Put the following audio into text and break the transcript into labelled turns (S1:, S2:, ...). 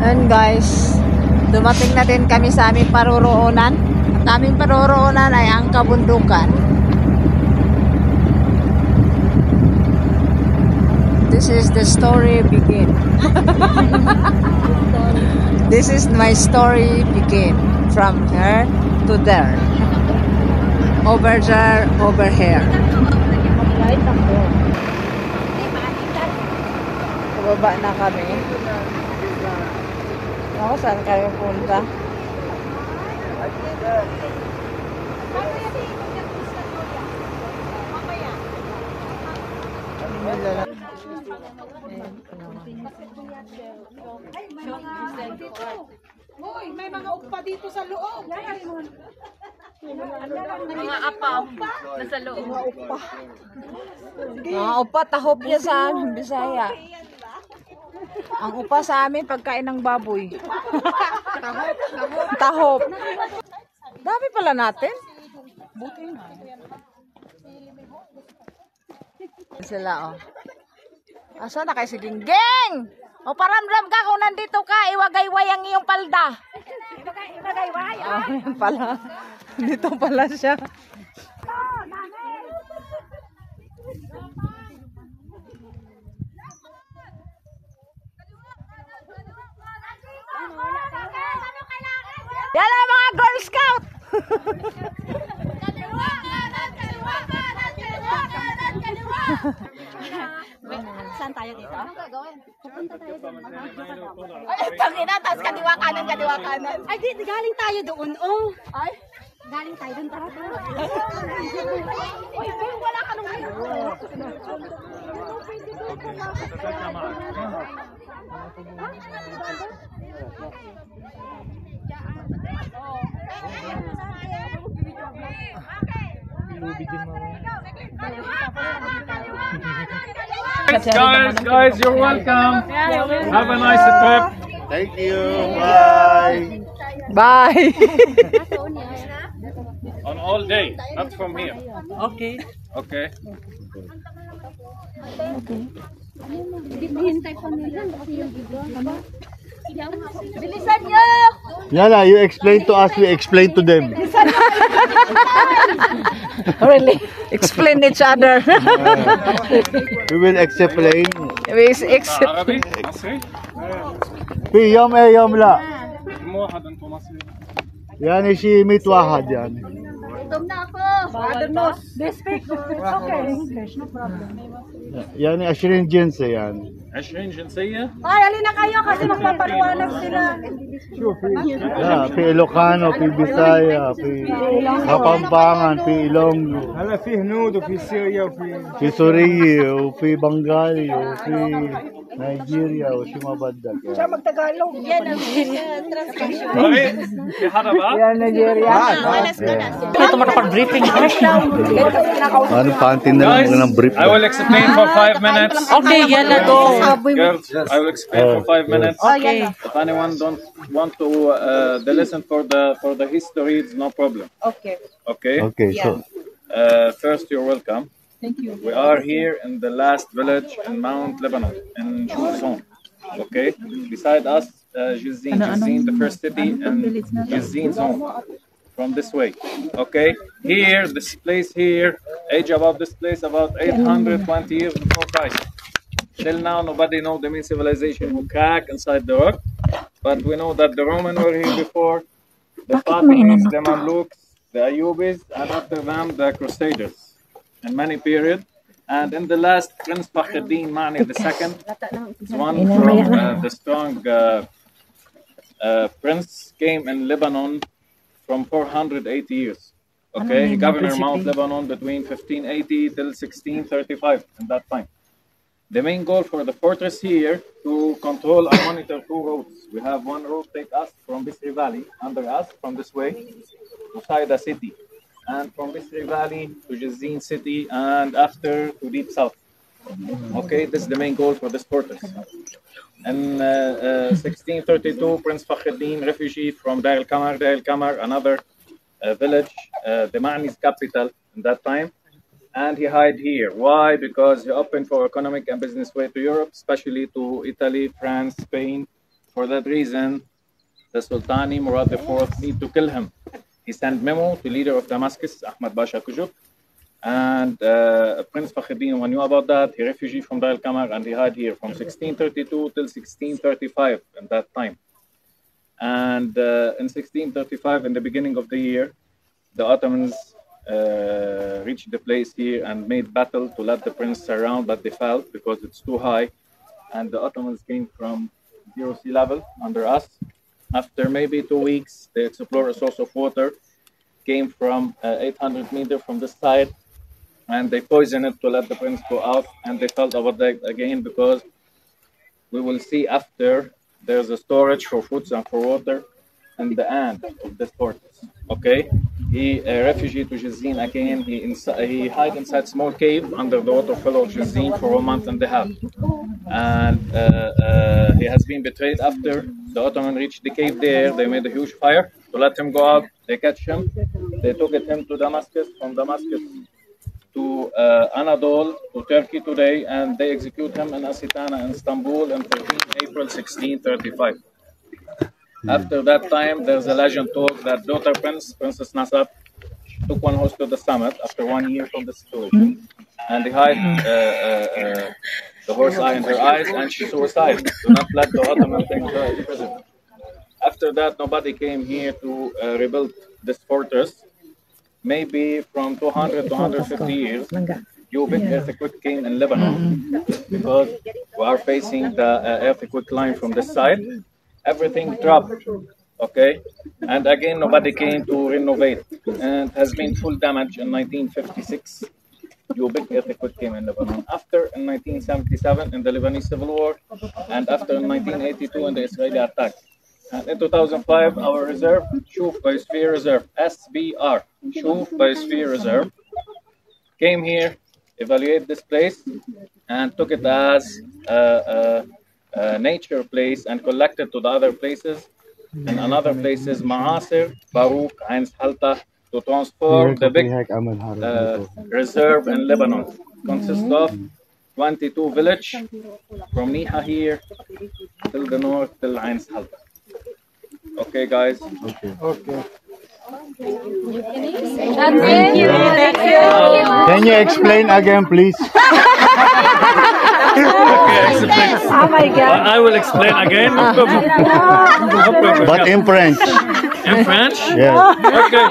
S1: And guys, dumating na din kami sa aming paruroonan. At aming paruroonan ay ang kabundukan. This is the story begin. This is my story begin. From here to there. Over there, over here. Baba na kami. Ako, saan kayo punta?
S2: Hoy, may mga upa dito sa loob.
S3: Mga apa nasa loob.
S1: Mga upa, tahop niya sa Bisaya. Ang upa sa amin, pagkain ng baboy. Tahop. Dami pala natin. Buti na. Sila, oh. Asa na kayo si Gingging? O paramdam ka kung nandito ka, iwagayway ang iyong palda.
S2: Iwagayway?
S1: Oh, yan pala. Dito pala siya. Yan ang mga Girl Scout!
S2: Saan tayo dito? Anong gagawin? Pupunta tayo doon.
S1: Ay, tangina, tas kadiwa kanan.
S2: Ay, di, galing tayo doon. Oh. Ay? Galing tayo doon. Tara. Ay, wala ka nung
S4: Guys, you're welcome. Have a nice trip.
S5: Thank you. Bye.
S1: Bye!
S4: On all day, not from here.
S1: Okay.
S4: Okay.
S2: Hintay pa nila. Yung iba.
S1: Bilisan niyo!
S5: Yana, you explain to us, we explain to them.
S1: Really? Explain each other.
S5: We will explain.
S1: Except
S4: عربي مصري
S5: في يوم ايه يوم لا
S4: مو واحد انتم مصري
S5: يعني شيء 100 واحد يعني.
S2: Gutom na ako. I don't know. They speak. It's okay. English, no problem.
S5: يعني 20 جنس يعني.
S4: 20 جنسية
S2: Ay, alin na kayo kasi magpapaliwanag sila.
S5: لا في إلوكانو في بيسايا في كابامبانgan في إيلونغو.
S6: هلا في هنود وفي سوريا وفي
S5: في سوريا وفي بنغالي وفي نيجيريا وشي ما بدك يعني.
S2: Magtagalog. Yan ang translation.
S4: طيب في حدا بعد؟
S1: ito makapag-briefing.
S5: Ano pantin na
S4: Guys,
S5: lang ng brief.
S4: I will explain for 5 minutes.
S1: Okay, yan na to.
S4: Girls, I will explain for 5 minutes.
S1: Okay.
S4: If anyone don't want to listen for the history, it's no problem.
S1: Okay.
S4: Okay.
S5: Okay, so
S4: First, you're welcome.
S1: Thank you.
S4: We are here in the last village in Mount Lebanon, in Juzon. Okay? Beside us, Juzin. Juzin, the first city, and Juzin zone. From this way. Okay? Here, this place here, age about this place about 820 years before Christ. Till now, nobody know the main civilization who crack inside the rock. But we know that the Romans were here before, the Fatimids, the Mamluks, the Ayyubis, and after them, the Crusaders. In many periods. And in the last, Prince Fakhreddin Mani II is one from the strong prince came in Lebanon from 480 years. Okay, he governed Mount Lebanon between 1580 till 1635 in that time. The main goal for the fortress here to control and monitor 2 roads. We have one road take us from Bisri Valley, under us, from this way, to Saida city. And from Bisri Valley to Jazin city, and after to deep south. Okay, this is the main goal for this fortress. In 1632, Prince Fakhreddin, refugee from Dar el-Kamar, another village, the Ma'ni's capital in that time, and he hid here. Why? Because he opened for economic and business way to Europe, especially to Italy, France, Spain, for that reason, the Sultani Murad IV need to kill him. He sent memo to leader of Damascus, Ahmad Basha Kujub, and Prince Fakhreddin knew about that. He refugee from Dar al-Kamar and he hid here from 1632 till 1635 in that time. And in 1635, in the beginning of the year, the Ottomans reached the place here and made battle to let the prince surround, but they failed because it's too high. And the Ottomans came from 0 sea level under us. After maybe 2 weeks, they explored a source of water, came from 800 meters from the side, and they poisoned it to let the prince go out. And they felt about that again because we will see after there's a storage for foods and for water in the end of this fortress. Okay, he refugee to Jizin again. He hid inside small cave under the waterfall of Jizin for 1 month and a half, and he has been betrayed after the Ottoman reached the cave there. They made a huge fire to let him go out. They catch him. They took him to Damascus. From Damascus to Anadolu, to Turkey today, and they execute him in Asitana in Istanbul on 13 April 1635. After that time, there's a legend told that daughter Princess Nasab, took one horse to the summit after 1 year from the situation, and they hide the horse eye in her eyes, and she suicided. Do not let the Ottoman take her as prisoner. After that, nobody came here to rebuild this fortress. Maybe from 200 to 150 years, big earthquake came in Lebanon because we are facing the earthquake line from this side. Everything dropped, okay? And again, nobody came to renovate. And has been full damage in 1956. Big earthquake came in Lebanon. After, in 1977, in the Lebanese Civil War, and after in 1982, in the Israeli attack. And in 2005, our reserve, Shuf Biosphere Reserve, SBR, Shuf Biosphere Reserve, came here, evaluate this place, and took it as a nature place and collected to the other places. And another places, Ma'asir, Baruch, Ain Halta, to transform the big reserve in Lebanon. Consists of 22 villages from Niha here till the north till Ain Halta. Okay, guys.
S5: Okay.
S6: Okay.
S2: Thank you.
S5: Can you explain again, please?
S4: Okay, explain.
S2: Oh my God.
S4: I will explain again. No problem. No problem.
S5: But in French.
S4: In French?
S5: Yes.
S4: Okay.